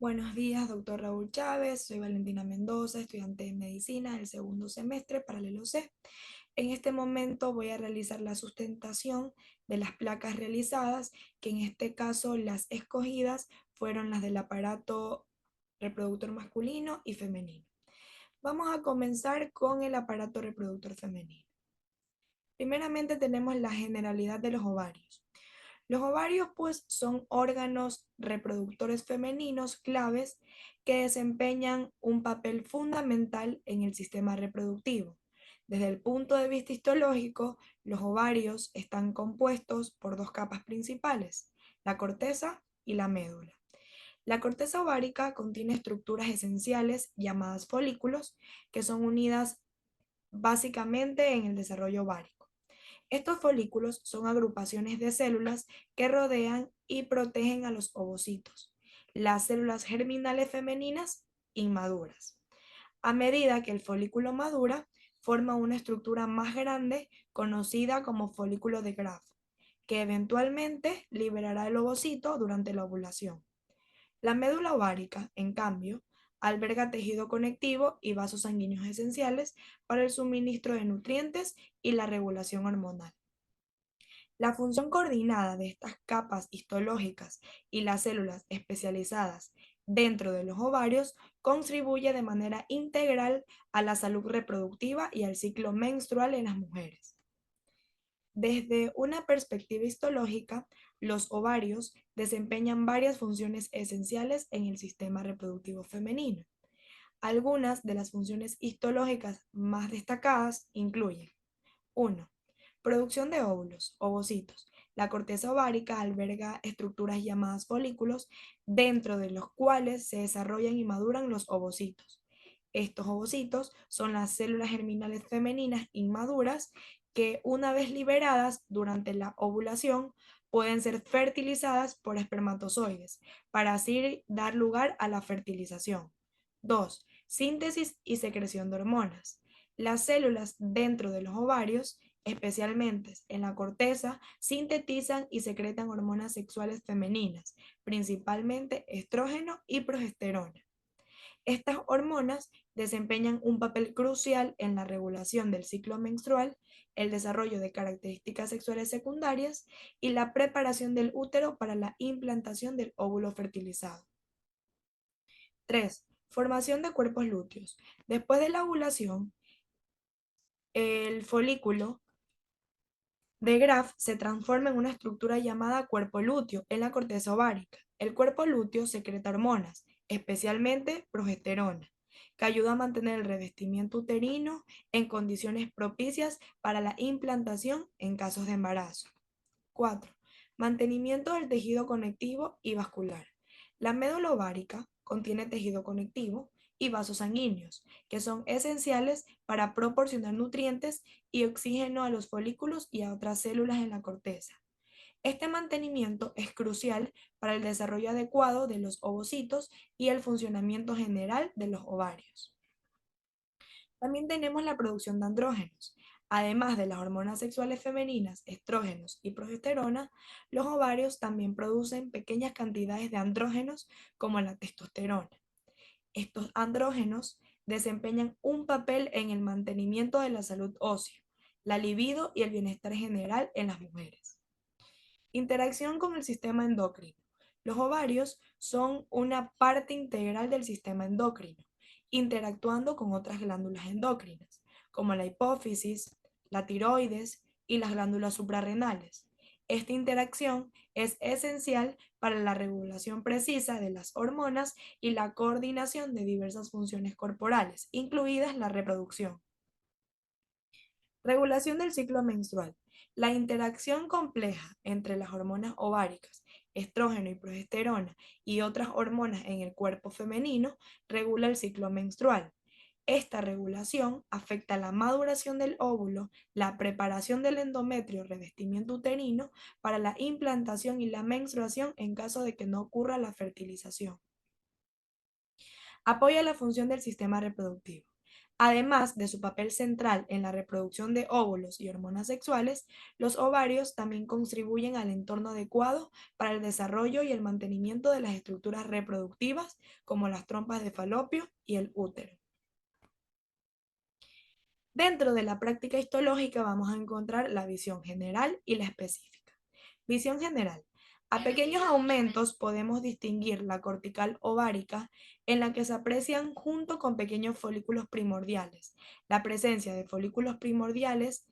Buenos días, doctor Raúl Chávez. Soy Valentina Mendoza, estudiante de medicina del segundo semestre paralelo C. En este momento voy a realizar la sustentación de las placas realizadas, que en este caso las escogidas fueron las del aparato reproductor masculino y femenino. Vamos a comenzar con el aparato reproductor femenino. Primeramente tenemos la generalidad de los ovarios. Los ovarios, pues, son órganos reproductores femeninos claves que desempeñan un papel fundamental en el sistema reproductivo. Desde el punto de vista histológico, los ovarios están compuestos por dos capas principales, la corteza y la médula. La corteza ovárica contiene estructuras esenciales llamadas folículos, que son unidas básicamente en el desarrollo ovárico. Estos folículos son agrupaciones de células que rodean y protegen a los ovocitos, las células germinales femeninas inmaduras. A medida que el folículo madura, forma una estructura más grande conocida como folículo de Graf, que eventualmente liberará el ovocito durante la ovulación. La médula ovárica, en cambio, alberga tejido conectivo y vasos sanguíneos esenciales para el suministro de nutrientes y la regulación hormonal. La función coordinada de estas capas histológicas y las células especializadas dentro de los ovarios contribuye de manera integral a la salud reproductiva y al ciclo menstrual en las mujeres. Desde una perspectiva histológica, los ovarios desempeñan varias funciones esenciales en el sistema reproductivo femenino. Algunas de las funciones histológicas más destacadas incluyen: 1. Producción de óvulos, ovocitos. La corteza ovárica alberga estructuras llamadas folículos, dentro de los cuales se desarrollan y maduran los ovocitos. Estos ovocitos son las células germinales femeninas inmaduras que, una vez liberadas durante la ovulación, pueden ser fertilizadas por espermatozoides para así dar lugar a la fertilización. 2. Síntesis y secreción de hormonas. Las células dentro de los ovarios, especialmente en la corteza, sintetizan y secretan hormonas sexuales femeninas, principalmente estrógeno y progesterona. Estas hormonas desempeñan un papel crucial en la regulación del ciclo menstrual, el desarrollo de características sexuales secundarias y la preparación del útero para la implantación del óvulo fertilizado. 3. Formación de cuerpos lúteos. Después de la ovulación, el folículo de Graf se transforma en una estructura llamada cuerpo lúteo en la corteza ovárica. El cuerpo lúteo secreta hormonas, especialmente progesterona, que ayuda a mantener el revestimiento uterino en condiciones propicias para la implantación en casos de embarazo. 4. Mantenimiento del tejido conectivo y vascular. La médula ovárica contiene tejido conectivo y vasos sanguíneos, que son esenciales para proporcionar nutrientes y oxígeno a los folículos y a otras células en la corteza. Este mantenimiento es crucial para el desarrollo adecuado de los ovocitos y el funcionamiento general de los ovarios. También tenemos la producción de andrógenos. Además de las hormonas sexuales femeninas, estrógenos y progesterona, los ovarios también producen pequeñas cantidades de andrógenos como la testosterona. Estos andrógenos desempeñan un papel en el mantenimiento de la salud ósea, la libido y el bienestar general en las mujeres. Interacción con el sistema endocrino. Los ovarios son una parte integral del sistema endocrino, interactuando con otras glándulas endocrinas, como la hipófisis, la tiroides y las glándulas suprarrenales. Esta interacción es esencial para la regulación precisa de las hormonas y la coordinación de diversas funciones corporales, incluidas la reproducción. Regulación del ciclo menstrual. La interacción compleja entre las hormonas ováricas, estrógeno y progesterona y otras hormonas en el cuerpo femenino regula el ciclo menstrual. Esta regulación afecta la maduración del óvulo, la preparación del endometrio, revestimiento uterino, para la implantación y la menstruación en caso de que no ocurra la fertilización. Apoya la función del sistema reproductivo. Además de su papel central en la reproducción de óvulos y hormonas sexuales, los ovarios también contribuyen al entorno adecuado para el desarrollo y el mantenimiento de las estructuras reproductivas, como las trompas de falopio y el útero. Dentro de la práctica histológica vamos a encontrar la visión general y la específica. Visión general. A pequeños aumentos podemos distinguir la cortical ovárica, en la que se aprecian junto con pequeños folículos primordiales, la presencia de folículos primordiales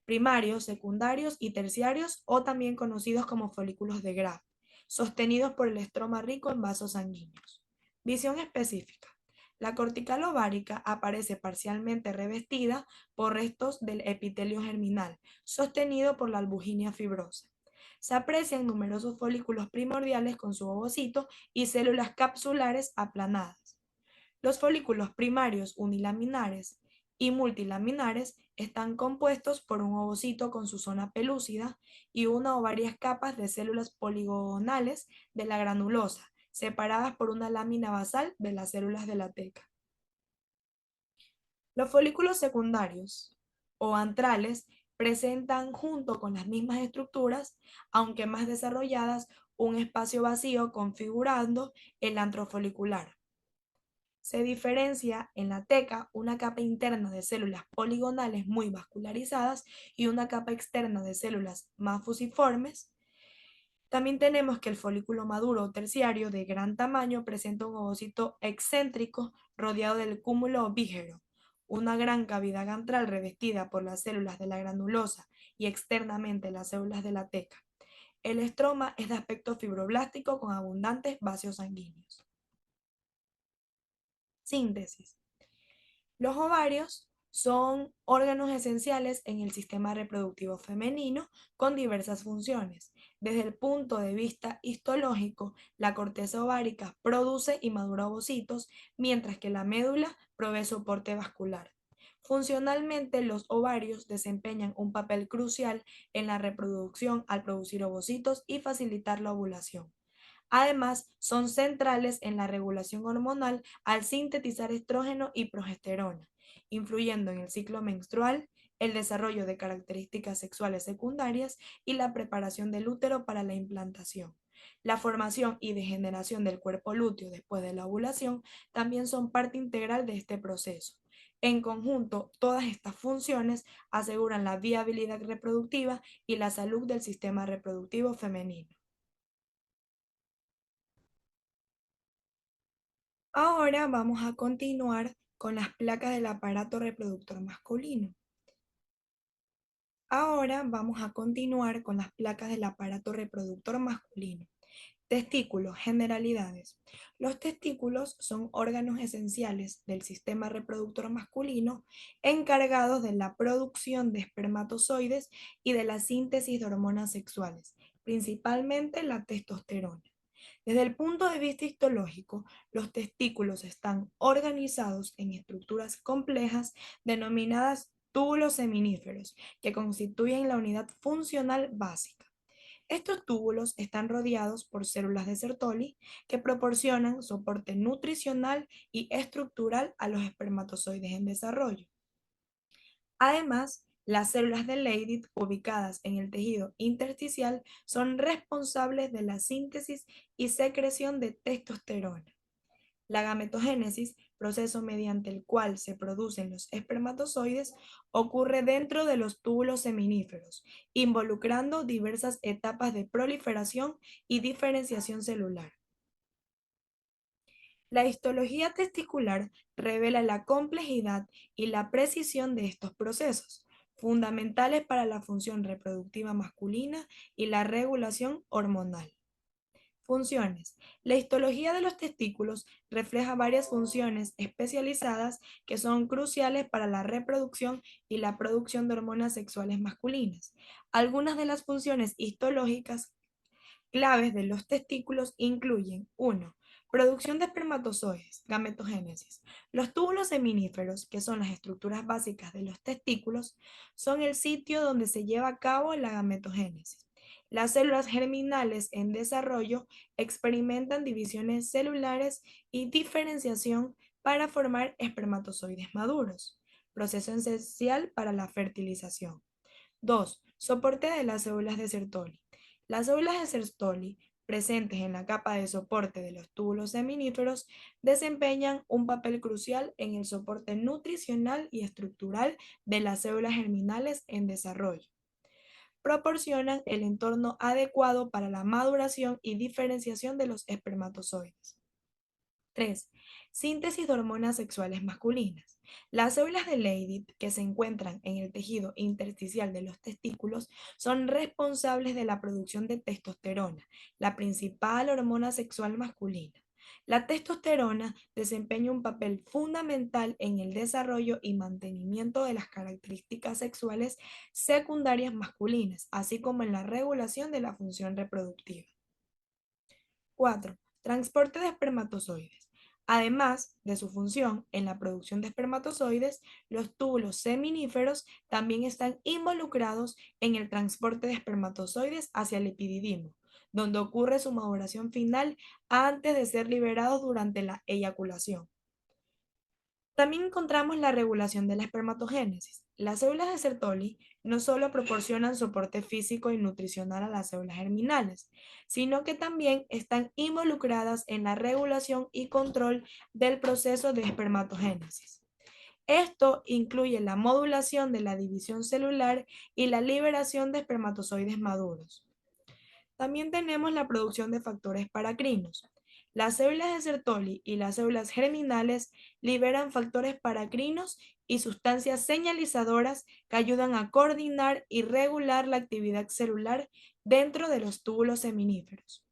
primarios, secundarios y terciarios, o también conocidos como folículos de Graf, sostenidos por el estroma rico en vasos sanguíneos. Visión específica. La cortical ovárica aparece parcialmente revestida por restos del epitelio germinal, sostenido por la albuginia fibrosa. Se aprecian numerosos folículos primordiales con su ovocito y células capsulares aplanadas. Los folículos primarios unilaminares y multilaminares están compuestos por un ovocito con su zona pelúcida y una o varias capas de células poligonales de la granulosa, separadas por una lámina basal de las células de la teca. Los folículos secundarios o antrales presentan junto con las mismas estructuras, aunque más desarrolladas, un espacio vacío configurando el antro folicular. Se diferencia en la teca una capa interna de células poligonales muy vascularizadas y una capa externa de células más fusiformes. También tenemos que el folículo maduro o terciario de gran tamaño presenta un ovocito excéntrico rodeado del cúmulo vígero, una gran cavidad antral revestida por las células de la granulosa y externamente las células de la teca. El estroma es de aspecto fibroblástico con abundantes vasos sanguíneos. Síntesis. Los ovarios son órganos esenciales en el sistema reproductivo femenino con diversas funciones. Desde el punto de vista histológico, la corteza ovárica produce y madura ovocitos, mientras que la médula provee soporte vascular. Funcionalmente, los ovarios desempeñan un papel crucial en la reproducción al producir ovocitos y facilitar la ovulación. Además, son centrales en la regulación hormonal al sintetizar estrógeno y progesterona, influyendo en el ciclo menstrual, el desarrollo de características sexuales secundarias y la preparación del útero para la implantación. La formación y degeneración del cuerpo lúteo después de la ovulación también son parte integral de este proceso. En conjunto, todas estas funciones aseguran la viabilidad reproductiva y la salud del sistema reproductivo femenino. Ahora vamos a continuar con las placas del aparato reproductor masculino. Ahora vamos a continuar con las placas del aparato reproductor masculino. Testículos, generalidades. Los testículos son órganos esenciales del sistema reproductor masculino encargados de la producción de espermatozoides y de la síntesis de hormonas sexuales, principalmente la testosterona. Desde el punto de vista histológico, los testículos están organizados en estructuras complejas denominadas túbulos seminíferos, que constituyen la unidad funcional básica. Estos túbulos están rodeados por células de Sertoli que proporcionan soporte nutricional y estructural a los espermatozoides en desarrollo. Además, las células de Leydig ubicadas en el tejido intersticial son responsables de la síntesis y secreción de testosterona. La gametogénesis, proceso mediante el cual se producen los espermatozoides, ocurre dentro de los túbulos seminíferos, involucrando diversas etapas de proliferación y diferenciación celular. La histología testicular revela la complejidad y la precisión de estos procesos, fundamentales para la función reproductiva masculina y la regulación hormonal. Funciones. La histología de los testículos refleja varias funciones especializadas que son cruciales para la reproducción y la producción de hormonas sexuales masculinas. Algunas de las funciones histológicas claves de los testículos incluyen: 1. Producción de espermatozoides, gametogénesis. Los túbulos seminíferos, que son las estructuras básicas de los testículos, son el sitio donde se lleva a cabo la gametogénesis. Las células germinales en desarrollo experimentan divisiones celulares y diferenciación para formar espermatozoides maduros, proceso esencial para la fertilización. 2. Soporte de las células de Sertoli. Las células de Sertoli, presentes en la capa de soporte de los túbulos seminíferos, desempeñan un papel crucial en el soporte nutricional y estructural de las células germinales en desarrollo. Proporcionan el entorno adecuado para la maduración y diferenciación de los espermatozoides. 3. Síntesis de hormonas sexuales masculinas. Las células de Leydig que se encuentran en el tejido intersticial de los testículos son responsables de la producción de testosterona, la principal hormona sexual masculina. La testosterona desempeña un papel fundamental en el desarrollo y mantenimiento de las características sexuales secundarias masculinas, así como en la regulación de la función reproductiva. 4. Transporte de espermatozoides. Además de su función en la producción de espermatozoides, los túbulos seminíferos también están involucrados en el transporte de espermatozoides hacia el epididimo, donde ocurre su maduración final antes de ser liberados durante la eyaculación. También encontramos la regulación de la espermatogénesis. Las células de Sertoli no solo proporcionan soporte físico y nutricional a las células germinales, sino que también están involucradas en la regulación y control del proceso de espermatogénesis. Esto incluye la modulación de la división celular y la liberación de espermatozoides maduros. También tenemos la producción de factores paracrinos. Las células de Sertoli y las células germinales liberan factores paracrinos y sustancias señalizadoras que ayudan a coordinar y regular la actividad celular dentro de los túbulos seminíferos.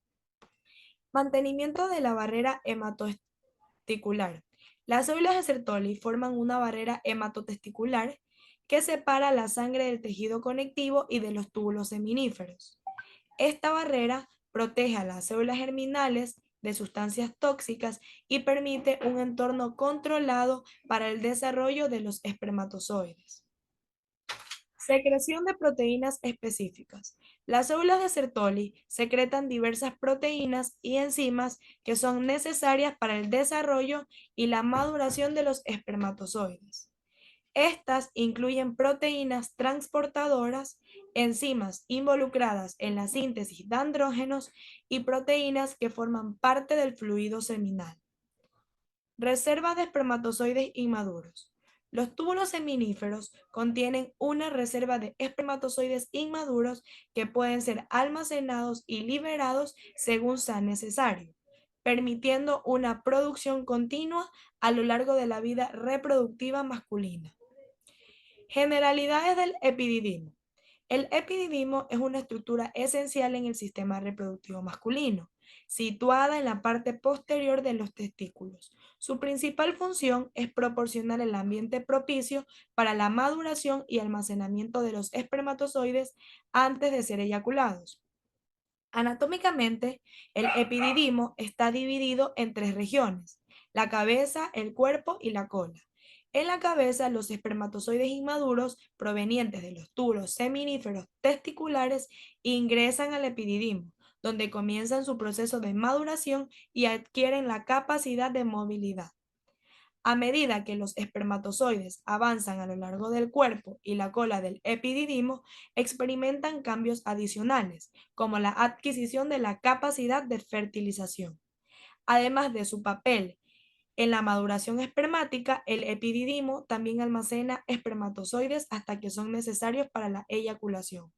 Mantenimiento de la barrera hematotesticular. Las células de Sertoli forman una barrera hematotesticular que separa la sangre del tejido conectivo y de los túbulos seminíferos. Esta barrera protege a las células germinales de sustancias tóxicas y permite un entorno controlado para el desarrollo de los espermatozoides. Secreción de proteínas específicas. Las células de Sertoli secretan diversas proteínas y enzimas que son necesarias para el desarrollo y la maduración de los espermatozoides. Estas incluyen proteínas transportadoras, enzimas involucradas en la síntesis de andrógenos y proteínas que forman parte del fluido seminal. Reserva de espermatozoides inmaduros. Los túbulos seminíferos contienen una reserva de espermatozoides inmaduros que pueden ser almacenados y liberados según sea necesario, permitiendo una producción continua a lo largo de la vida reproductiva masculina. Generalidades del epididimo. El epididimo es una estructura esencial en el sistema reproductivo masculino, situada en la parte posterior de los testículos. Su principal función es proporcionar el ambiente propicio para la maduración y almacenamiento de los espermatozoides antes de ser eyaculados. Anatómicamente, el epididimo está dividido en tres regiones: la cabeza, el cuerpo y la cola. En la cabeza, los espermatozoides inmaduros provenientes de los túbulos seminíferos testiculares ingresan al epididimo, donde comienzan su proceso de maduración y adquieren la capacidad de movilidad. A medida que los espermatozoides avanzan a lo largo del cuerpo y la cola del epididimo, experimentan cambios adicionales, como la adquisición de la capacidad de fertilización. Además de su papel en la maduración espermática, el epididimo también almacena espermatozoides hasta que son necesarios para la eyaculación.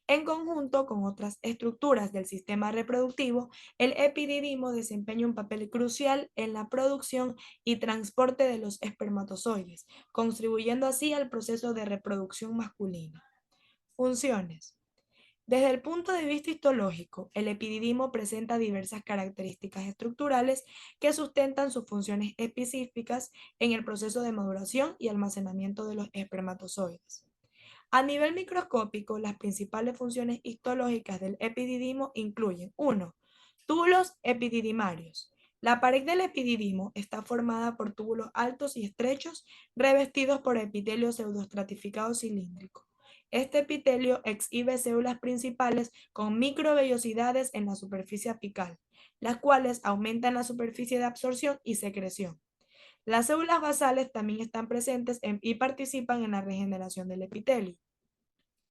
En conjunto con otras estructuras del sistema reproductivo, el epididimo desempeña un papel crucial en la producción y transporte de los espermatozoides, contribuyendo así al proceso de reproducción masculina. Funciones. Desde el punto de vista histológico, el epididimo presenta diversas características estructurales que sustentan sus funciones específicas en el proceso de maduración y almacenamiento de los espermatozoides. A nivel microscópico, las principales funciones histológicas del epididimo incluyen: 1. Túbulos epididimarios. La pared del epididimo está formada por túbulos altos y estrechos revestidos por epitelio pseudoestratificado cilíndrico. Este epitelio exhibe células principales con microvellosidades en la superficie apical, las cuales aumentan la superficie de absorción y secreción. Las células basales también están presentes y participan en la regeneración del epitelio.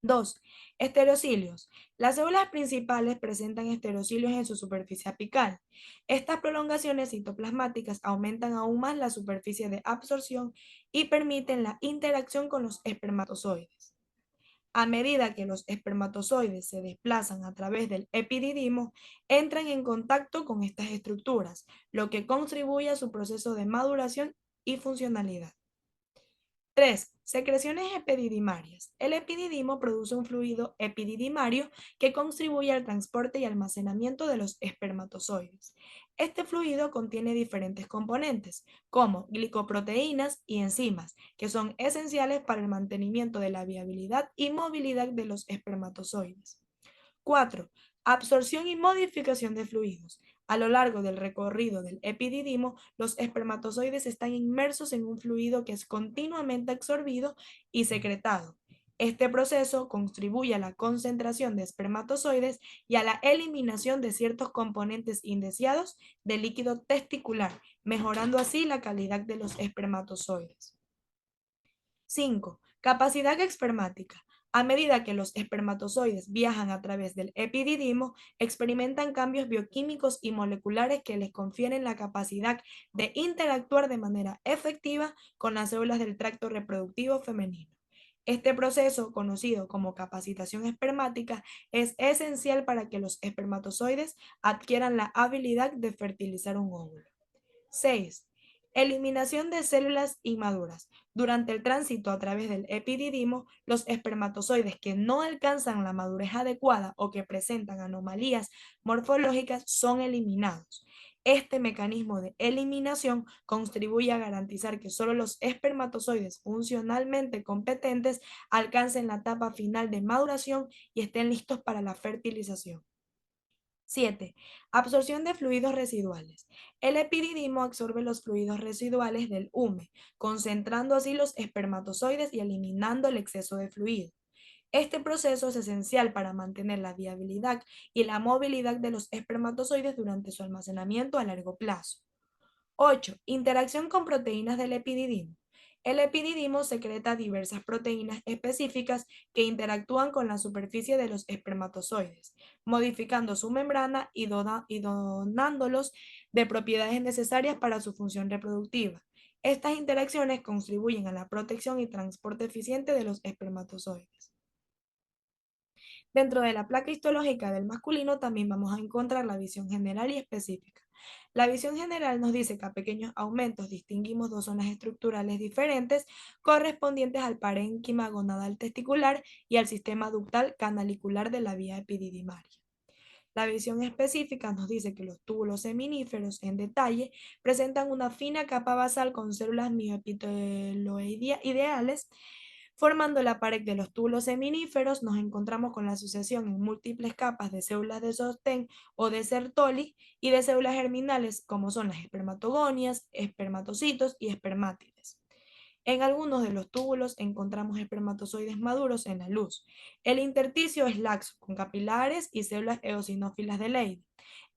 2. Estereocilios. Las células principales presentan estereocilios en su superficie apical. Estas prolongaciones citoplasmáticas aumentan aún más la superficie de absorción y permiten la interacción con los espermatozoides. A medida que los espermatozoides se desplazan a través del epididimo, entran en contacto con estas estructuras, lo que contribuye a su proceso de maduración y funcionalidad. 3. Secreciones epididimarias. El epididimo produce un fluido epididimario que contribuye al transporte y almacenamiento de los espermatozoides. Este fluido contiene diferentes componentes, como glicoproteínas y enzimas, que son esenciales para el mantenimiento de la viabilidad y movilidad de los espermatozoides. 4. Absorción y modificación de fluidos. A lo largo del recorrido del epididimo, los espermatozoides están inmersos en un fluido que es continuamente absorbido y secretado. Este proceso contribuye a la concentración de espermatozoides y a la eliminación de ciertos componentes indeseados del líquido testicular, mejorando así la calidad de los espermatozoides. 5. Capacidad espermática. A medida que los espermatozoides viajan a través del epididimo, experimentan cambios bioquímicos y moleculares que les confieren la capacidad de interactuar de manera efectiva con las células del tracto reproductivo femenino. Este proceso, conocido como capacitación espermática, es esencial para que los espermatozoides adquieran la habilidad de fertilizar un óvulo. 6. Eliminación de células inmaduras. Durante el tránsito a través del epididimo, los espermatozoides que no alcanzan la madurez adecuada o que presentan anomalías morfológicas son eliminados. Este mecanismo de eliminación contribuye a garantizar que solo los espermatozoides funcionalmente competentes alcancen la etapa final de maduración y estén listos para la fertilización. 7. Absorción de fluidos residuales. El epididimo absorbe los fluidos residuales del hume, concentrando así los espermatozoides y eliminando el exceso de fluido. Este proceso es esencial para mantener la viabilidad y la movilidad de los espermatozoides durante su almacenamiento a largo plazo. 8. Interacción con proteínas del epididimo. El epididimo secreta diversas proteínas específicas que interactúan con la superficie de los espermatozoides, modificando su membrana y donándolos de propiedades necesarias para su función reproductiva. Estas interacciones contribuyen a la protección y transporte eficiente de los espermatozoides. Dentro de la placa histológica del masculino también vamos a encontrar la visión general y específica. La visión general nos dice que a pequeños aumentos distinguimos dos zonas estructurales diferentes correspondientes al parénquima gonadal testicular y al sistema ductal canalicular de la vía epididimaria. La visión específica nos dice que los túbulos seminíferos en detalle presentan una fina capa basal con células mioepiteloideales. Formando la pared de los túbulos seminíferos, nos encontramos con la asociación en múltiples capas de células de sostén o de Sertoli y de células germinales, como son las espermatogonias, espermatocitos y espermátides. En algunos de los túbulos encontramos espermatozoides maduros en la luz. El intersticio es laxo, con capilares y células eosinófilas de Leydig.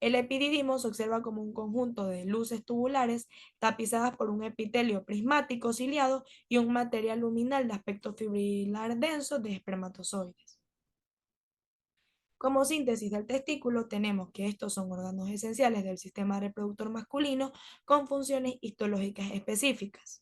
El epididimo se observa como un conjunto de luces tubulares tapizadas por un epitelio prismático ciliado y un material luminal de aspecto fibrilar denso de espermatozoides. Como síntesis del testículo, tenemos que estos son órganos esenciales del sistema reproductor masculino con funciones histológicas específicas.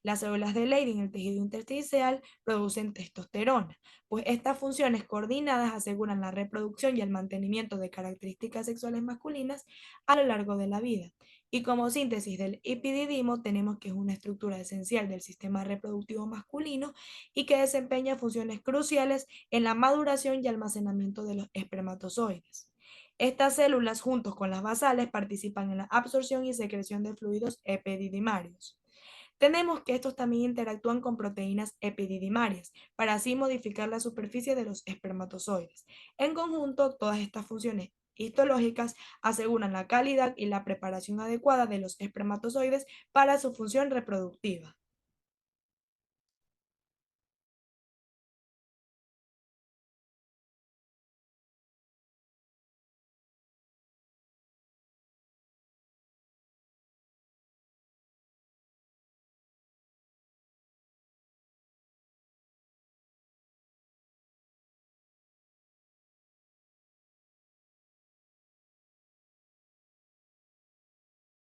Las células de Leydig en el tejido intersticial producen testosterona, pues estas funciones coordinadas aseguran la reproducción y el mantenimiento de características sexuales masculinas a lo largo de la vida. Y como síntesis del epididimo tenemos que es una estructura esencial del sistema reproductivo masculino y que desempeña funciones cruciales en la maduración y almacenamiento de los espermatozoides. Estas células, juntos con las basales, participan en la absorción y secreción de fluidos epididimarios. Tenemos que estos también interactúan con proteínas epididimarias para así modificar la superficie de los espermatozoides. En conjunto, todas estas funciones histológicas aseguran la calidad y la preparación adecuada de los espermatozoides para su función reproductiva.